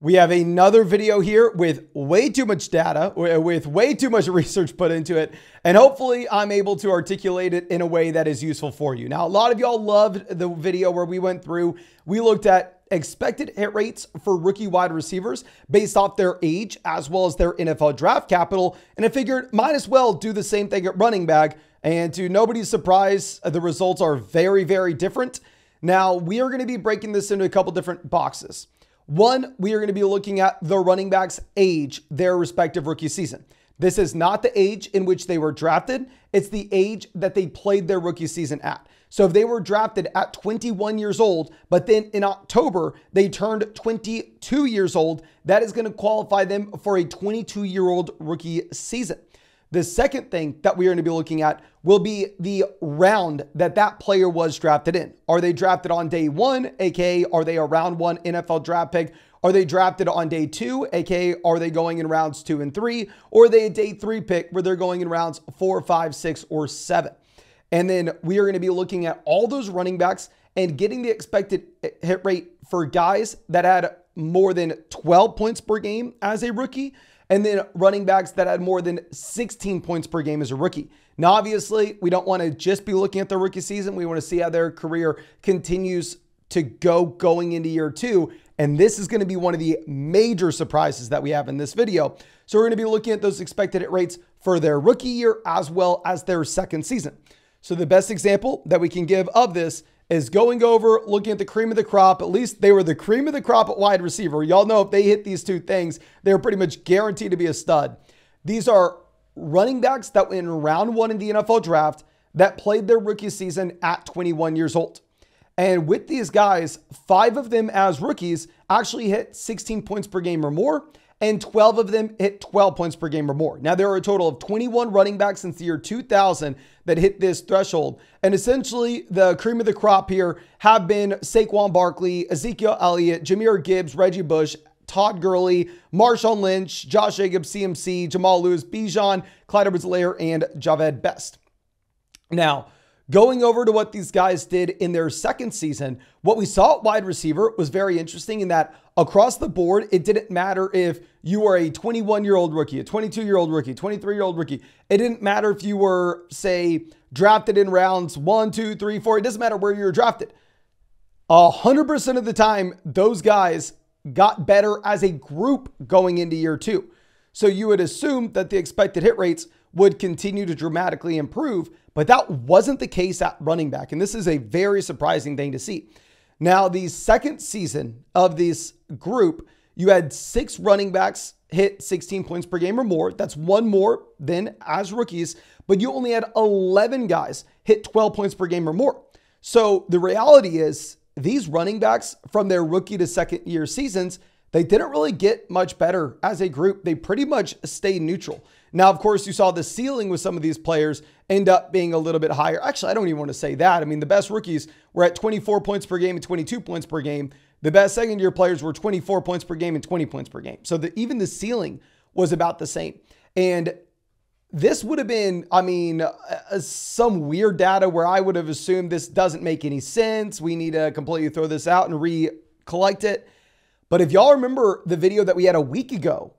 We have another video here with way too much data, with way too much research put into it, and hopefully I'm able to articulate it in a way that is useful for you. Now, a lot of y'all loved the video where we looked at expected hit rates for rookie wide receivers based off their age as well as their NFL draft capital, and I figured might as well do the same thing at running back, and to nobody's surprise, the results are very, very different. Now, we are going to be breaking this into a couple different boxes. One, we are going to be looking at the running back's age, their respective rookie season. This is not the age in which they were drafted. It's the age that they played their rookie season at. So if they were drafted at 21 years old, but then in October, they turned 22 years old, that is going to qualify them for a 22-year-old rookie season. The second thing that we are going to be looking at will be the round that that player was drafted in. Are they drafted on day one, aka are they a round one NFL draft pick? Are they drafted on day two, aka are they going in rounds 2 and 3? Or are they a day 3 pick where they're going in rounds 4, 5, 6, or 7? And then we are going to be looking at all those running backs and getting the expected hit rate for guys that had more than 12 points per game as a rookie, and then running backs that had more than 16 points per game as a rookie. Now, obviously, we don't want to just be looking at their rookie season. We want to see how their career continues to go going into year 2. And this is going to be one of the major surprises that we have in this video. So we're going to be looking at those expected hit rates for their rookie year as well as their second season. So the best example that we can give of this is going over, looking at the cream of the crop. At least they were the cream of the crop at wide receiver. Y'all know if they hit these two things, they're pretty much guaranteed to be a stud. These are running backs that went in round 1 in the NFL draft that played their rookie season at 21 years old. And with these guys, 5 of them as rookies actually hit 16 points per game or more, and 12 of them hit 12 points per game or more. Now, there are a total of 21 running backs since the year 2000 that hit this threshold. And essentially, the cream of the crop here have been Saquon Barkley, Ezekiel Elliott, Jahmyr Gibbs, Reggie Bush, Todd Gurley, Marshawn Lynch, Josh Jacobs, CMC, Jamal Lewis, Bijan, Clyde Edwards-Helaire, and Javed Best. Now, going over to what these guys did in their second season, what we saw at wide receiver was very interesting in that across the board, it didn't matter if you were a 21-year-old rookie, a 22-year-old rookie, 23-year-old rookie. It didn't matter if you were, say, drafted in rounds 1, 2, 3, 4. It doesn't matter where you were drafted. 100% of the time, those guys got better as a group going into year 2. So you would assume that the expected hit rates would continue to dramatically improve, but that wasn't the case at running back. And this is a very surprising thing to see. Now, the second season of this group, you had 6 running backs hit 16 points per game or more. That's 1 more than as rookies, but you only had 11 guys hit 12 points per game or more. So the reality is these running backs from their rookie to second year seasons, they didn't really get much better as a group. They pretty much stayed neutral. Now, of course, you saw the ceiling with some of these players end up being a little bit higher. Actually, I don't even want to say that. I mean, the best rookies were at 24 points per game and 22 points per game. The best second-year players were 24 points per game and 20 points per game. So even the ceiling was about the same. And this would have been, I mean, some weird data where I would have assumed this doesn't make any sense. We need to completely throw this out and recollect it. But if y'all remember the video that we had a week ago,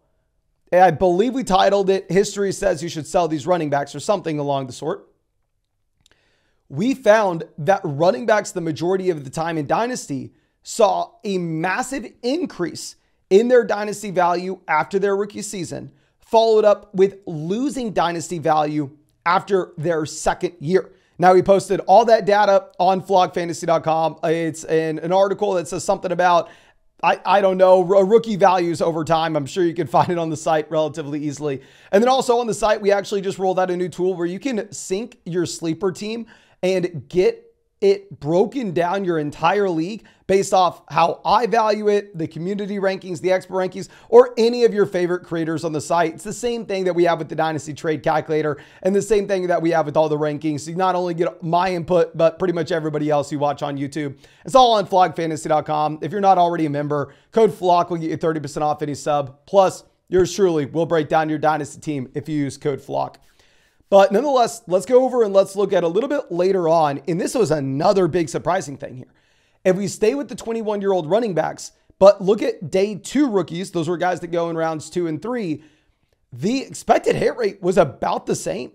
I believe we titled it, "History Says You Should Sell These Running Backs," or something along the sort. We found that running backs the majority of the time in Dynasty saw a massive increase in their Dynasty value after their rookie season, followed up with losing Dynasty value after their second year. Now, we posted all that data on flogfantasy.com. It's an article that says something about I don't know, rookie values over time. I'm sure you can find it on the site relatively easily. And then also on the site, we actually just rolled out a new tool where you can sync your sleeper team and get it broken down your entire league based off how I value it, the community rankings, the expert rankings, or any of your favorite creators on the site. It's the same thing that we have with the Dynasty Trade Calculator and the same thing that we have with all the rankings. So you not only get my input, but pretty much everybody else you watch on YouTube. It's all on flogfantasy.com. If you're not already a member, code FLOG will get you 30% off any sub. Plus, yours truly will break down your Dynasty team if you use code FLOG. But nonetheless, let's go over and let's look at a little bit later on. And this was another big surprising thing here. If we stay with the 21-year-old running backs, But look at day 2 rookies. Those were guys that go in rounds 2 and 3. The expected hit rate was about the same.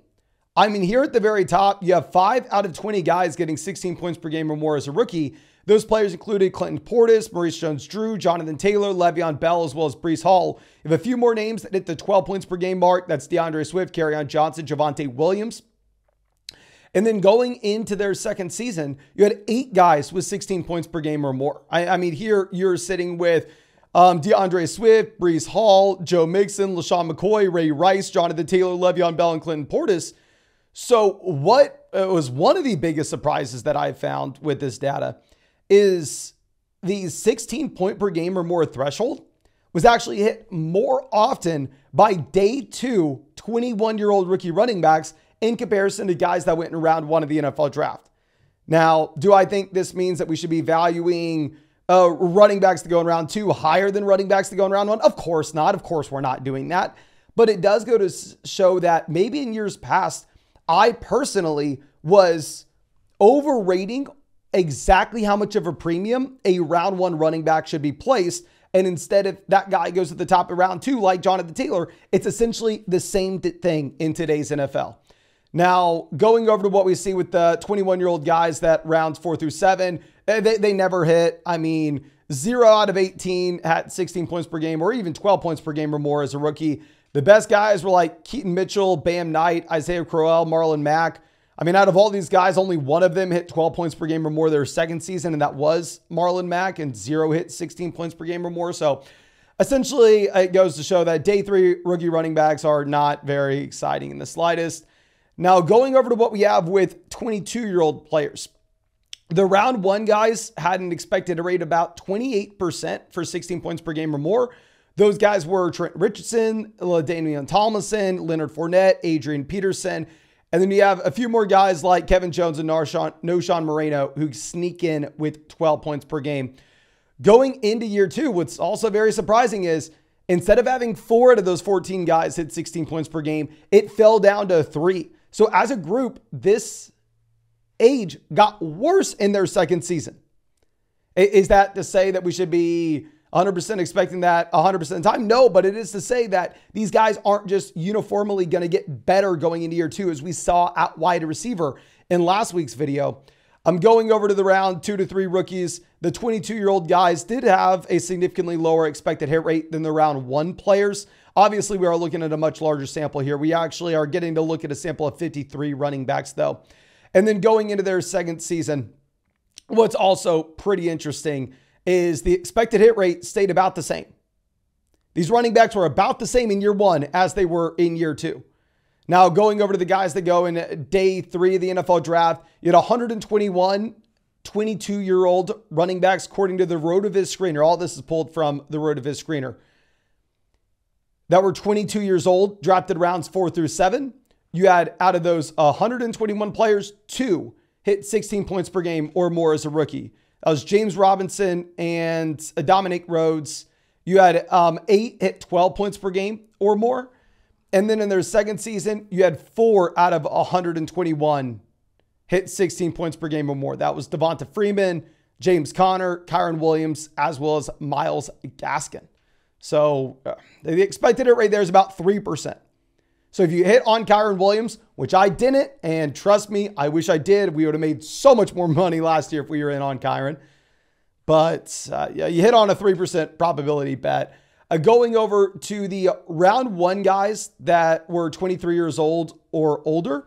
I mean, here at the very top, you have 5 out of 20 guys getting 16 points per game or more as a rookie. Those players included Clinton Portis, Maurice Jones-Drew, Jonathan Taylor, Le'Veon Bell, as well as Breece Hall. You have a few more names that hit the 12 points per game mark. That's DeAndre Swift, Kerryon Johnson, Javonte Williams. And then going into their second season, you had 8 guys with 16 points per game or more. I mean, here you're sitting with DeAndre Swift, Breece Hall, Joe Mixon, LaShawn McCoy, Ray Rice, Jonathan Taylor, Le'Veon Bell, and Clinton Portis. So what was one of the biggest surprises that I found with this data is the 16 point per game or more threshold was actually hit more often by day 2 21-year-old rookie running backs in comparison to guys that went in round 1 of the NFL draft. Now, do I think this means that we should be valuing running backs to go in round 2 higher than running backs to go in round 1? Of course not. Of course, we're not doing that. But it does go to show that maybe in years past, I personally was overrating exactly how much of a premium a round 1 running back should be placed. And instead, if that guy goes at the top of round 2, like Jonathan Taylor, it's essentially the same thing in today's NFL. Now, going over to what we see with the 21-year-old guys that rounds 4 through 7, they never hit. I mean, 0 out of 18 at 16 points per game or even 12 points per game or more as a rookie. The best guys were like Keaton Mitchell, Bam Knight, Isaiah Crowell, Marlon Mack. I mean, out of all these guys, only one of them hit 12 points per game or more their second season, and that was Marlon Mack, and 0 hit 16 points per game or more. So essentially, it goes to show that day 3 rookie running backs are not very exciting in the slightest. Now, going over to what we have with 22-year-old players. The round 1 guys had an expected rate about 28% for 16 points per game or more. Those guys were Trent Richardson, LaDainian Tomlinson, Leonard Fournette, Adrian Peterson. And then you have a few more guys like Kevin Jones and Noshawn Moreno who sneak in with 12 points per game. Going into year 2, what's also very surprising is instead of having 4 out of those 14 guys hit 16 points per game, it fell down to 3. So as a group, this age got worse in their second season. Is that to say that we should be 100% expecting that 100% of the time? No, but it is to say that these guys aren't just uniformly going to get better going into year 2, as we saw at wide receiver in last week's video. I'm going over to the round 2 to 3 rookies. The 22-year-old guys did have a significantly lower expected hit rate than the round 1 players. Obviously, we are looking at a much larger sample here. We actually are getting to look at a sample of 53 running backs, though. And then going into their second season, what's also pretty interesting is the expected hit rate stayed about the same. These running backs were about the same in year 1 as they were in year 2. Now, going over to the guys that go in day 3 of the NFL draft, you had 121 22-year-old running backs according to the RotoViz screener. All this is pulled from the RotoViz screener. That were 22 years old, drafted rounds 4 through 7. You had, out of those 121 players, 2 hit 16 points per game or more as a rookie. That was James Robinson and Dominic Rhodes. You had 8 hit 12 points per game or more. And then in their second season, you had 4 out of 121 hit 16 points per game or more. That was Devonta Freeman, James Conner, Kyron Williams, as well as Myles Gaskin. So the expected hit rate there is about 3%. So if you hit on Kyron Williams, which I didn't, and trust me, I wish I did. We would have made so much more money last year if we were in on Kyron. But yeah, you hit on a 3% probability bet. Going over to the round 1 guys that were 23 years old or older,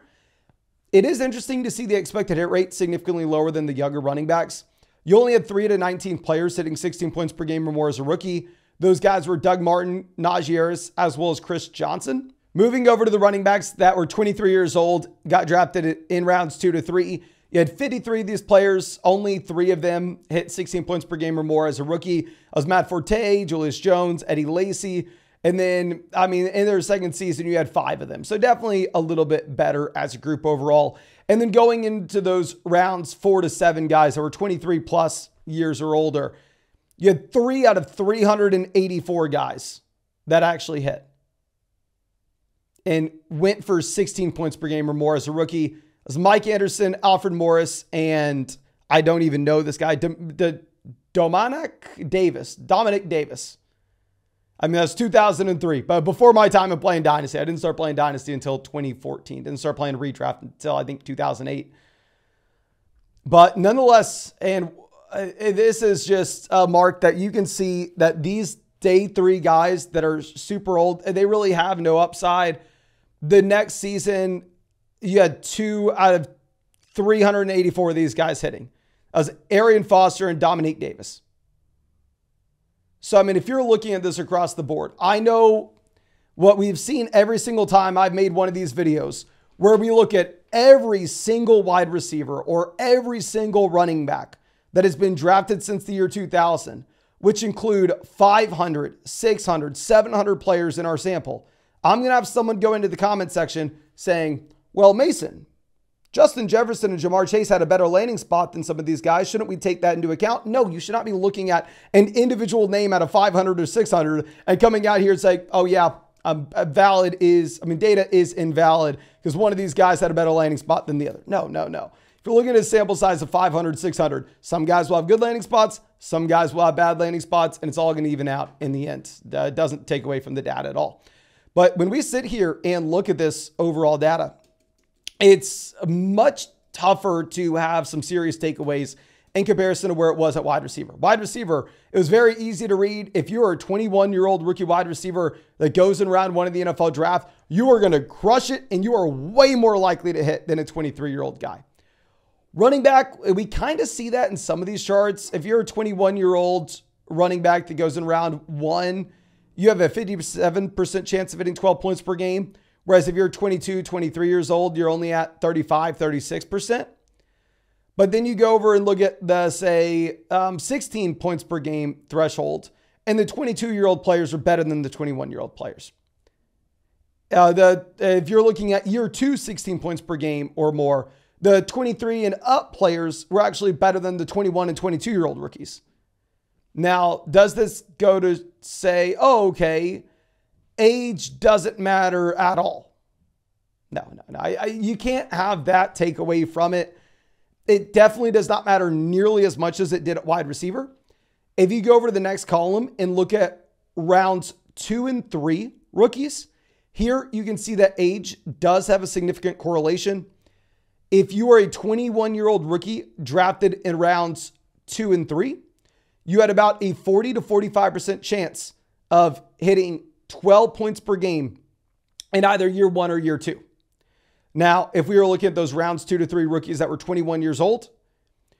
it is interesting to see the expected hit rate significantly lower than the younger running backs. You only had 3 to 19 players hitting 16 points per game or more as a rookie. Those guys were Doug Martin, Najee Harris, as well as Chris Johnson. Moving over to the running backs that were 23 years old, got drafted in rounds 2 to 3. You had 53 of these players. Only 3 of them hit 16 points per game or more as a rookie. That was Matt Forte, Julius Jones, Eddie Lacy. And then, I mean, in their second season, you had 5 of them. So definitely a little bit better as a group overall. And then going into those rounds 4 to 7 guys that were 23 plus years or older, you had 3 out of 384 guys that actually hit and went for 16 points per game or more as a rookie. It was Mike Anderson, Alfred Morris, and I don't even know this guy, Dominic Davis. I mean, that's 2003, but before my time of playing Dynasty. I didn't start playing Dynasty until 2014. Didn't start playing Redraft until I think 2008. But nonetheless, and this is just a mark that you can see that these day 3 guys that are super old, they really have no upside. The next season, you had 2 out of 384 of these guys hitting. That was Arian Foster and Dominique Davis. So, I mean, if you're looking at this across the board, I know what we've seen every single time I've made one of these videos where we look at every single wide receiver or every single running back that has been drafted since the year 2000, which include 500, 600, 700 players in our sample. I'm going to have someone go into the comment section saying, well, Mason, Justin Jefferson and Jamar Chase had a better landing spot than some of these guys. Shouldn't we take that into account? No, you should not be looking at an individual name out of 500 or 600 and coming out here and saying, oh yeah, data is invalid because one of these guys had a better landing spot than the other. No. If you're looking at a sample size of 500, 600, some guys will have good landing spots, some guys will have bad landing spots, and it's all going to even out in the end. It doesn't take away from the data at all. But when we sit here and look at this overall data, it's much tougher to have some serious takeaways in comparison to where it was at wide receiver. Wide receiver, it was very easy to read. If you're a 21-year-old rookie wide receiver that goes in round 1 of the NFL draft, you are going to crush it and you are way more likely to hit than a 23-year-old guy. Running back, we kind of see that in some of these charts. If you're a 21-year-old running back that goes in round 1, you have a 57% chance of hitting 12 points per game. Whereas if you're 22, 23 years old, you're only at 35, 36%. But then you go over and look at the, say, 16 points per game threshold, and the 22-year-old players are better than the 21-year-old players. If you're looking at year 2, 16 points per game or more, the 23 and up players were actually better than the 21 and 22-year-old rookies. Now, does this go to say, oh, okay, age doesn't matter at all? No. You can't have that take away from it. It definitely does not matter nearly as much as it did at wide receiver. If you go over to the next column and look at rounds 2 and 3 rookies, here you can see that age does have a significant correlation. If you are a 21-year-old rookie drafted in rounds 2 and 3, you had about a 40 to 45% chance of hitting 12 points per game in either year 1 or year 2. Now, if we were looking at those rounds 2 to 3 rookies that were 21 years old,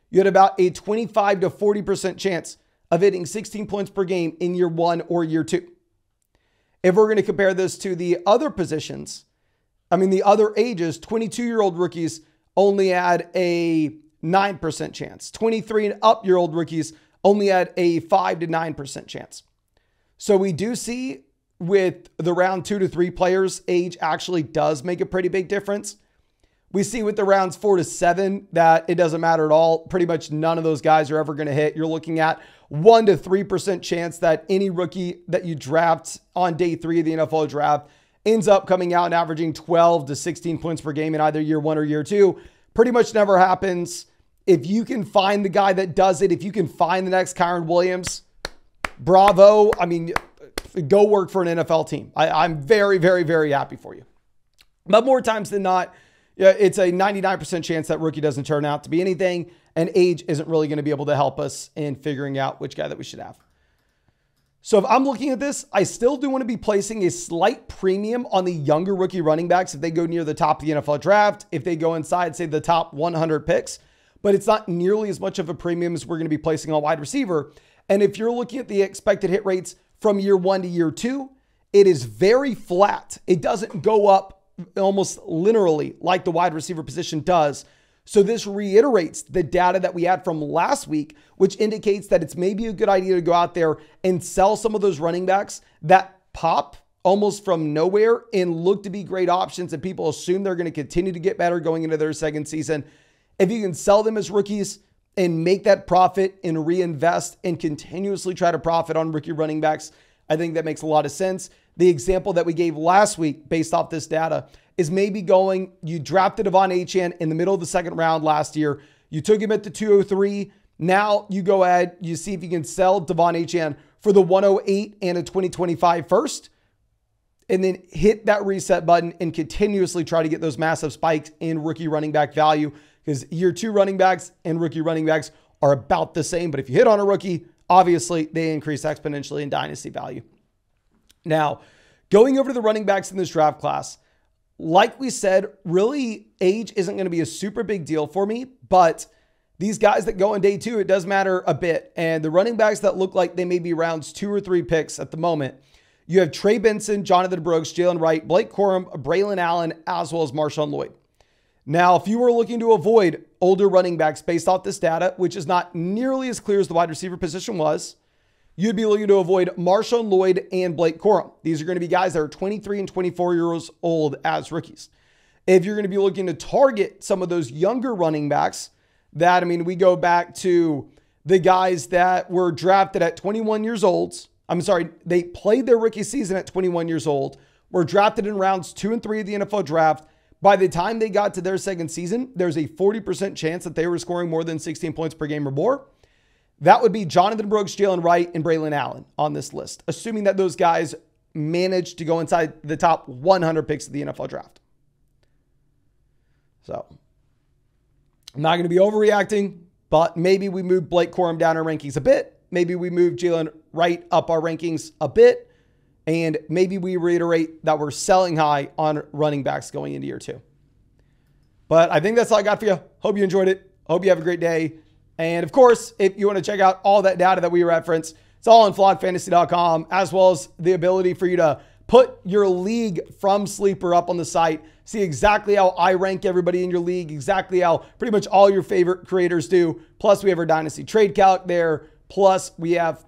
you had about a 25 to 40% chance of hitting 16 points per game in year 1 or year 2. If we're going to compare this to the other positions, the other ages, 22-year-old rookies only had a 9% chance. 23 and up year old rookies only had a 5 to 9% chance. So we do see with the round 2 to 3 players, age actually does make a pretty big difference. We see with the rounds 4 to 7 that it doesn't matter at all. Pretty much none of those guys are ever going to hit. You're looking at 1 to 3% chance that any rookie that you draft on day 3 of the NFL draft ends up coming out and averaging 12 to 16 points per game in either year 1 or year 2. Pretty much never happens. If you can find the guy that does it, if you can find the next Kyren Williams, bravo. Go work for an NFL team. I'm very, very, very happy for you. But more times than not, it's a 99% chance that rookie doesn't turn out to be anything, and age isn't really going to be able to help us in figuring out which guy that we should have. So if I'm looking at this, I still do want to be placing a slight premium on the younger rookie running backs if they go near the top of the NFL draft, if they go inside, say, the top 100 picks, but it's not nearly as much of a premium as we're going to be placing on wide receiver. And if you're looking at the expected hit rates from year 1 to year 2, it is very flat. It doesn't go up almost linearly like the wide receiver position does. So this reiterates the data that we had from last week, which indicates that it's maybe a good idea to go out there and sell some of those running backs that pop almost from nowhere and look to be great options, and people assume they're going to continue to get better going into their second season. If you can sell them as rookies and make that profit and reinvest and continuously try to profit on rookie running backs, I think that makes a lot of sense. The example that we gave last week based off this data is maybe you drafted Devon Achane in the middle of the second round last year. You took him at the 203. Now you go ahead, you see if you can sell Devon Achane for the 108 and a 2025 first, and then hit that reset button and continuously try to get those massive spikes in rookie running back value, because year 2 running backs and rookie running backs are about the same. But if you hit on a rookie, obviously they increase exponentially in dynasty value. Now, going over to the running backs in this draft class, like we said, really age isn't going to be a super big deal for me, but these guys that go on day 2, it does matter a bit. And the running backs that look like they may be rounds 2 or 3 picks at the moment, you have Trey Benson, Jonathan Brooks, Jalen Wright, Blake Corum, Braylon Allen, as well as Marshawn Lloyd. Now, if you were looking to avoid older running backs based off this data, which is not nearly as clear as the wide receiver position was, you'd be looking to avoid Marshawn Lloyd and Blake Corum. These are going to be guys that are 23 and 24 years old as rookies. If you're going to be looking to target some of those younger running backs that, I mean, we go back to the guys that were drafted at 21 years old. I'm sorry, they played their rookie season at 21 years old, were drafted in rounds 2 and 3 of the NFL draft. By the time they got to their second season, there's a 40% chance that they were scoring more than 16 points per game or more. That would be Jonathan Brooks, Jalen Wright, and Braylon Allen on this list, assuming that those guys managed to go inside the top 100 picks of the NFL draft. So I'm not going to be overreacting, but maybe we move Blake Corum down our rankings a bit. Maybe we move Jalen Wright up our rankings a bit. And maybe we reiterate that we're selling high on running backs going into year 2. But I think that's all I got for you. Hope you enjoyed it. Hope you have a great day. And of course, if you want to check out all that data that we reference, it's all on flockfantasy.com, as well as the ability for you to put your league from Sleeper up on the site. See exactly how I rank everybody in your league, exactly how pretty much all your favorite creators do. Plus, we have our Dynasty trade calc there. Plus, we have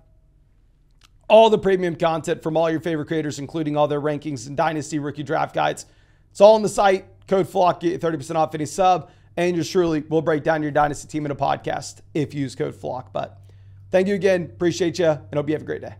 all the premium content from all your favorite creators, including all their rankings and Dynasty rookie draft guides. It's all on the site. Code FLOCK, get you 30% off any sub. And yours truly will break down your Dynasty team in a podcast if you use code FLOCK. But thank you again. Appreciate you, and hope you have a great day.